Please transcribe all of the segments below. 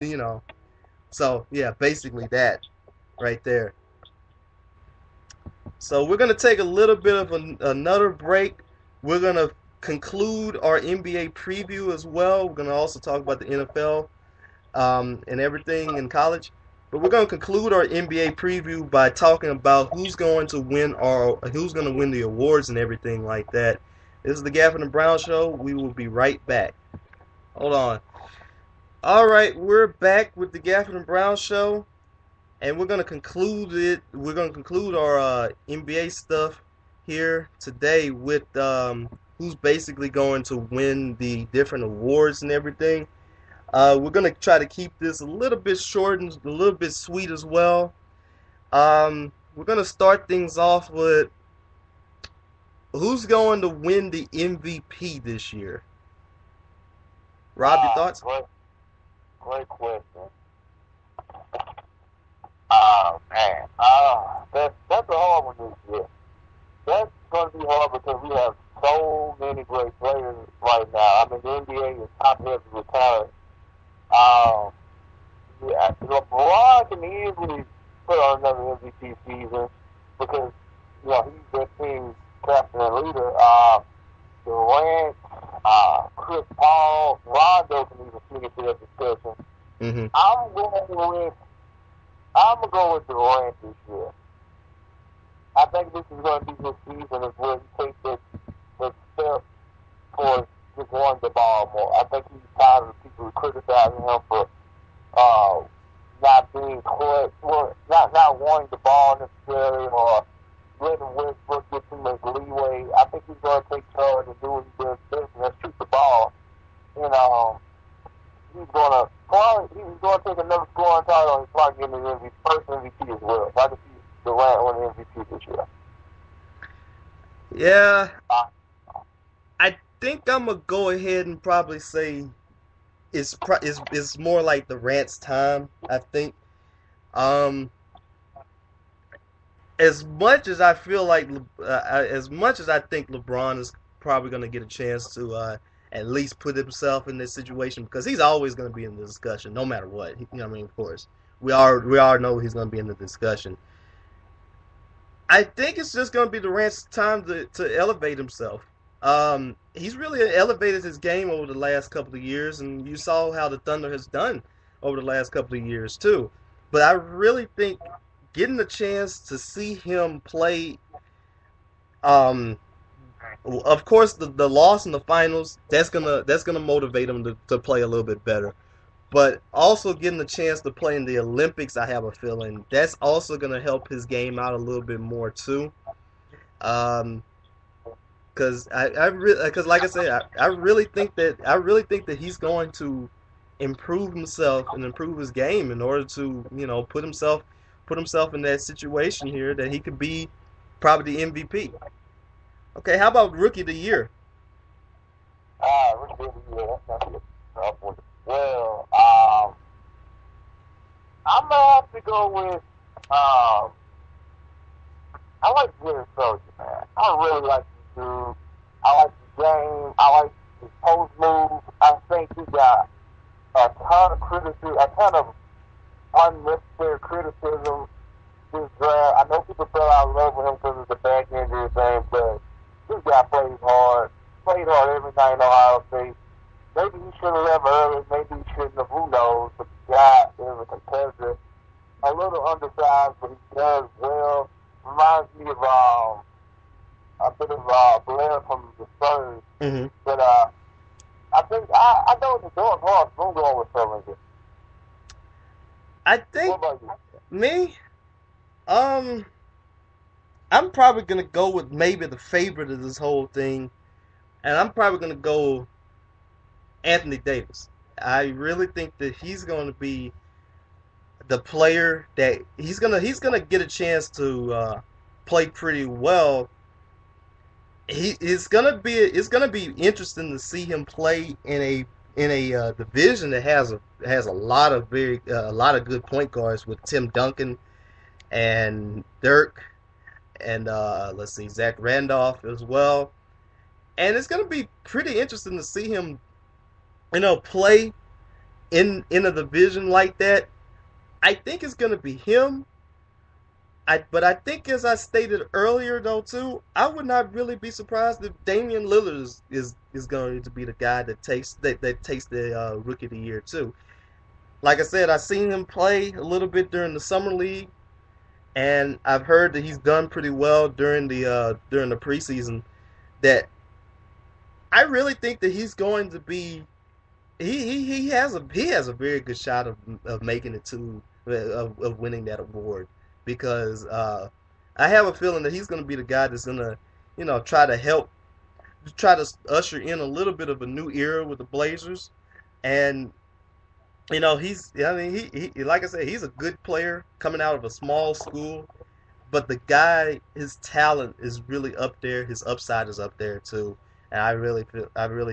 you know. So yeah, basically that right there. So we're gonna take a little bit of another break. We're gonna conclude our NBA preview as well. We're gonna also talk about the NFL and everything in college. But we're gonna conclude our NBA preview by talking about who's gonna win the awards and everything like that. This is the Gafford and Brown Show. We will be right back. Hold on. All right, we're back with the Gafford and Brown Show, and we're gonna conclude it. We're gonna conclude our NBA stuff here today with who's basically going to win the different awards and everything. We're gonna try to keep this a little bit short and a little bit sweet as well. We're gonna start things off with who's going to win the MVP this year. Rob, your thoughts? Great question. Man. That's a hard one this year. That's going to be hard because we have so many great players right now. I mean, the NBA is top heavy with talent. Um, yeah, LeBron can easily put on another MVP season because, he's their team's captain and leader. Durant, Chris Paul, Rondo can even sneak into that discussion. Mm-hmm. I'm gonna go with Durant this year. I think this is going to be his season as well. He takes the step towards just wanting the ball more. I think he's tired of people criticizing him for not being quick, not wanting the ball necessarily, or letting Westbrook get too much leeway. I think he's going to take charge and do what he does best, and that's shoot the ball. And he's going to take another scoring title, and he's probably getting the first MVP as well. So I can see Durant win the MVP this year. Yeah, I think I'm gonna go ahead and probably say it's more like Durant's time. I think. Um, as much as I feel like, as much as I think LeBron is probably going to get a chance to at least put himself in this situation because he's always going to be in the discussion, no matter what. You know what I mean? Of course, we all know he's going to be in the discussion. I think it's just going to be Durant's time to elevate himself. He's really elevated his game over the last couple of years, and you saw how the Thunder has done over the last couple of years too. But I really think getting the chance to see him play, um, of course, the loss in the finals that's gonna motivate him to play a little bit better. But also getting the chance to play in the Olympics, I have a feeling that's also gonna help his game out a little bit more too. Um, because like I said, I really think that he's going to improve himself and improve his game in order to put himself in that situation here that he could be probably the MVP. Okay, how about rookie of the year? Rookie of the year, that's not a tough one. Well, I'm gonna have to go with. I like Jerry Soldier, man. I really like this dude. I like the game. I like his post move. I think he got a ton of criticism, a ton of unnecessary criticism this draft. I know people fell out of love with him because of the back injury thing, but this guy played hard every night in Ohio State. Maybe he should have left early, maybe he shouldn't have, who knows, but the guy is a competitor. A little undersized, but he does well. Reminds me of a bit of Blair from the Spurs. Mm-hmm. But I think I know the dark horse. I'm going with Sullinger. I What think about you? me, um, I'm probably gonna go with maybe the favorite of this whole thing, and I'm probably gonna go Anthony Davis. I really think that he's going to be the player that he's gonna get a chance to play pretty well. It's gonna be interesting to see him play in a division that has a lot of a lot of good point guards with Tim Duncan and Dirk and let's see, Zach Randolph as well. And it's gonna be pretty interesting to see him play in a division like that, I think it's gonna be him. But I think, as I stated earlier, though, too, I would not really be surprised if Damian Lillard is going to be the guy that takes the Rookie of the Year too. Like I said, I've seen him play a little bit during the summer league, and I've heard that he's done pretty well during the preseason. That I really think that he's going to be he has a very good shot of making it to of winning that award, because I have a feeling that he's going to be the guy that's going to try to usher in a little bit of a new era with the Blazers. And he like I said, he's a good player coming out of a small school, but the guy, his talent is really up there. His upside is up there too, and I really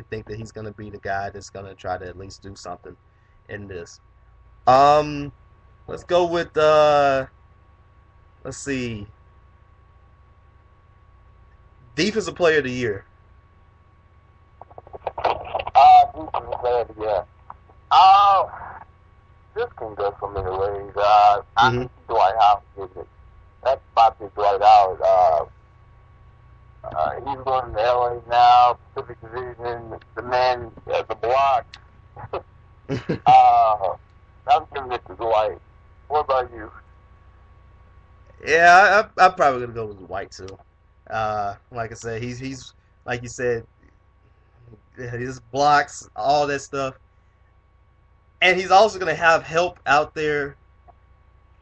think that he's going to be the guy that's going to try to at least do something in this. Um, let's go with let's see, defensive player of the year. Defensive player of the year. Uh, this can go so many ways. I Mm-hmm. can see Dwight Howard getting it. That's my pick Dwight Howard. He's going to LA now, Pacific Division, the man at the block. I'm giving it to Dwight. What about you? Yeah, I'm probably gonna go with White too. Like I said, he's like you said, his blocks, all that stuff, and he's also gonna have help out there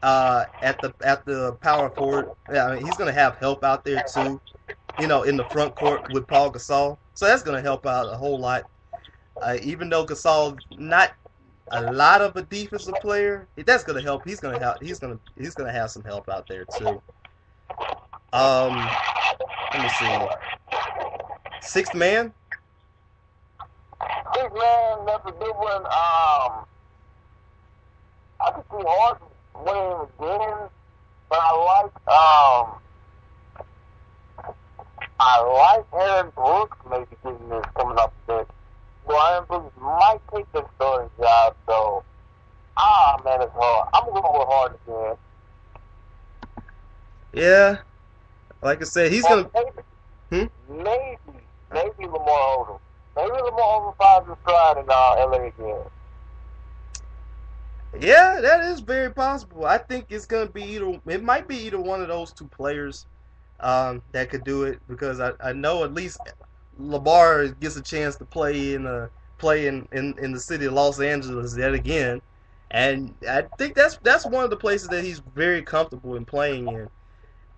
at the power forward. Yeah, I mean, he's gonna have help out there too. In the front court with Paul Gasol, so that's gonna help out a whole lot. Even though Gasol not a lot of a defensive player, that's gonna help. He's gonna have some help out there too. Um, Let me see. Sixth man. Big man, that's a good one. I could see Harden winning again, but I like Aaron Brooks maybe getting this coming up a bit. Well, Aaron Brooks might take the starting job, so man, it's hard. I'm going with Harden again. Yeah, like I said, he's Or gonna. Hmm? maybe Lamar Odom. Maybe Lamar Odom finds his stride in LA again. Yeah, that is very possible. I think it's gonna be either. It might be either one of those two players that could do it, because I know at least Lamar gets a chance to play in the city of Los Angeles yet again, and I think that's one of the places that he's very comfortable in playing in.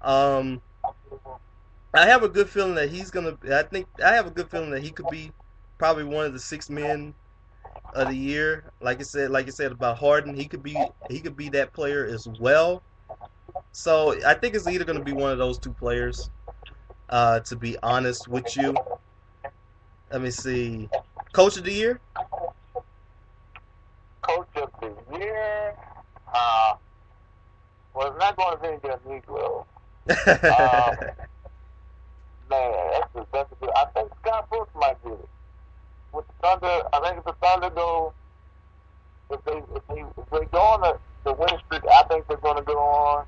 Um, I have a good feeling that he's gonna. I have a good feeling that he could be probably one of the six men of the year. Like I said about Harden, he could be that player as well. So I think it's either gonna be one of those two players. To be honest with you, let me see. Coach of the year. Coach of the year. Well, it's not going to be a Negro. Man, that's a good. I think Scott Brooks might get it. With the Thunder, I think if the Thunder go, if they go on the win streak, I think they're going to go on.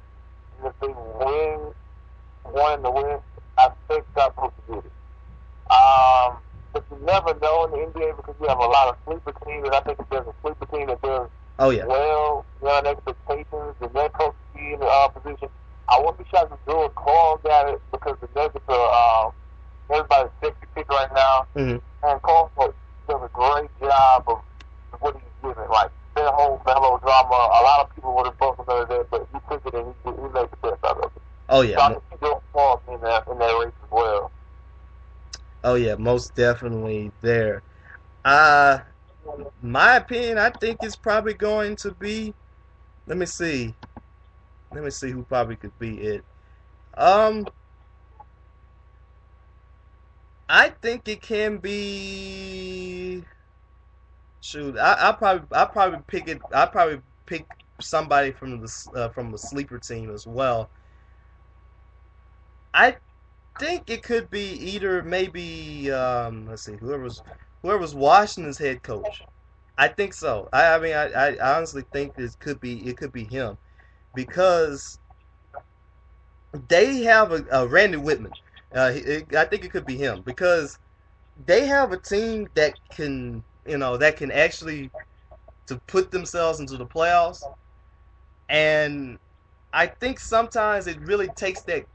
And if they win the win, I think Scott Brooks will get it. But you never know in the NBA because you have a lot of sleeper teams, and I think if there's a sleeper team that does Oh yeah. well beyond expectations, the net coach will be in the position. I wouldn't be shocked if Drew Carl got it because the Nuggets are everybody's sexy pick right now, Hmm. and Carl does a great job of what he's giving. Like their whole melodrama, a lot of people would have broken under that, but he took it and he made the best out of it. Oh So I yeah. think he Drew Carl in that race as well. Oh yeah. Most definitely there. Uh, my opinion, I think it's probably going to be. Let me see. Let me see who probably could be it. Um, I think it can be. Shoot, I probably pick it. I probably pick somebody from the sleeper team as well. I think it could be either maybe let's see, whoever's Washington's head coach. I think so. I honestly think it could be him because they have a Randy Whitman. I think it could be him because they have a team that can, that can actually to put themselves into the playoffs. And I think sometimes it really takes that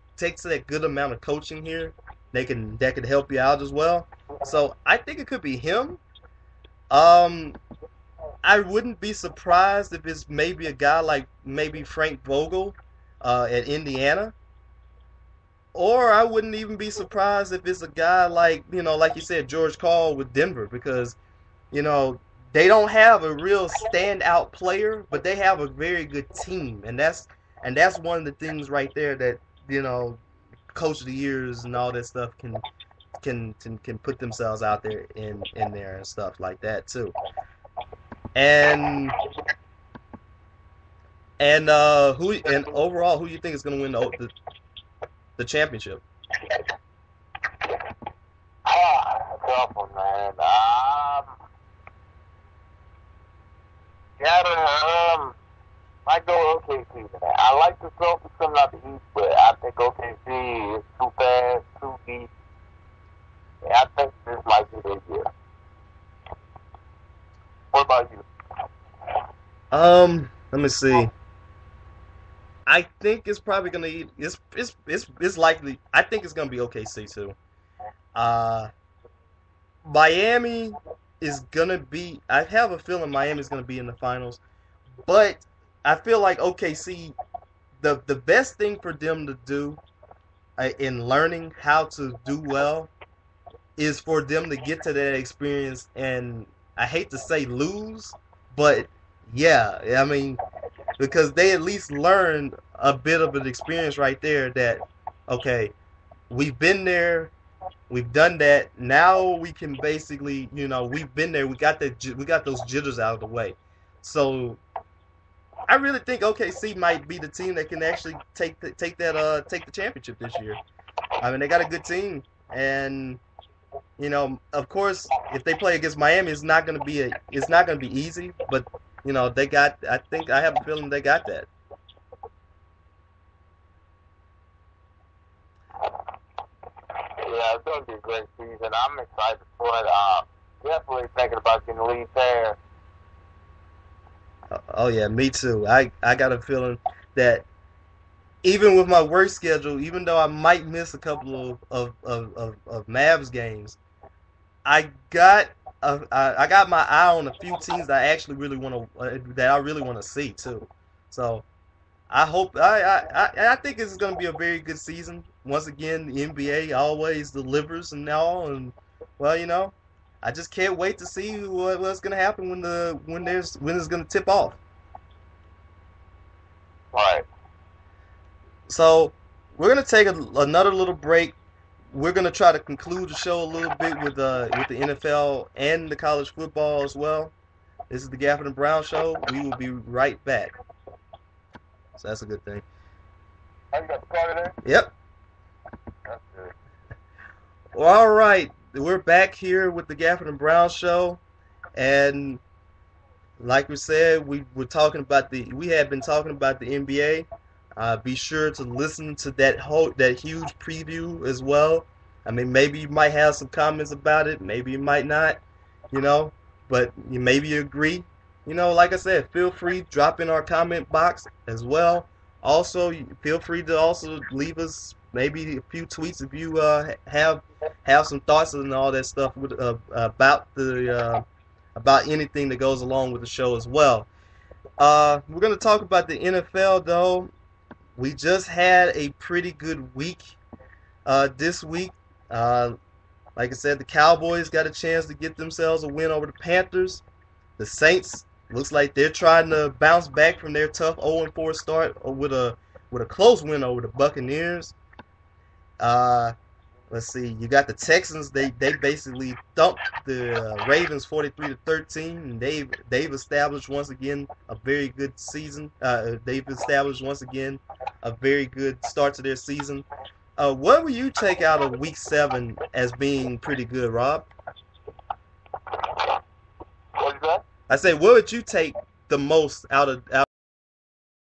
good amount of coaching here. That could help you out as well. So I think it could be him. Um, I wouldn't be surprised if it's maybe a guy like maybe Frank Vogel at Indiana. Or I wouldn't even be surprised if it's a guy like, like you said, George Karl with Denver, because, you know, they don't have a real standout player, but they have a very good team. And that's one of the things right there that, you know, coach of the years and all that stuff can put themselves out there in there and stuff like that too. And and overall, who you think is going to win the championship? Tough one, man. Gotta, might go OKC, man. I like the Celtics coming out the East, but I think OKC is too fast, too deep. And I think this might be their year. What about you? Let me see. I think it's probably gonna it's likely. I think it's gonna be OKC too. Uh, Miami is gonna be. I have a feeling Miami's gonna be in the finals, but I feel like OKC. The best thing for them to do in learning how to do well is for them to get to that experience, and I hate to say lose, but yeah, I mean, because they at least learned a bit of an experience right there that, okay, we've been there, we've done that. Now we can basically, we've been there. We got those jitters out of the way. So I really think OKC might be the team that can actually take the championship this year. I mean, they got a good team, and of course, if they play against Miami, it's not gonna be easy. But they got. I have a feeling they got that. Yeah, it's going to be a great season. I'm excited for it. Definitely thinking about getting the lead pair. Oh yeah, me too. I got a feeling that even with my work schedule, even though I might miss a couple of Mavs games, I got I got my eye on a few teams that I actually really want that I really want to see too. So I hope I think it's going to be a very good season. Once again, the NBA always delivers and all, and well, I just can't wait to see what's going to happen when it's going to tip off. Right. So we're going to take another little break. We're going to try to conclude the show a little bit with the NFL and the college football as well. This is the Gafford and Brown Show. We will be right back. So that's a good thing. Oh, you got the party there? Yep. That's good. Well, all right. We're back here with the Gafford and Brown Show, and like we said, we had been talking about the NBA. Be sure to listen to that huge preview as well. I mean, maybe you might have some comments about it, maybe you might not, but maybe you agree. Like I said, feel free to drop in our comment box as well. Also, feel free to also leave us maybe a few tweets if you have some thoughts and all that stuff about anything that goes along with the show as well. We're gonna talk about the NFL though. We just had a pretty good week this week. Like I said, the Cowboys got a chance to get themselves a win over the Panthers. The Saints looks like they're trying to bounce back from their tough 0-4 start with a close win over the Buccaneers. Let's see. You got the Texans. They basically thumped the Ravens 43-13, and they've established once again a very good season. They've established once again a very good start to their season. What will you take out of Week 7 as being pretty good, Rob? What's that? I say, what would you take the most out of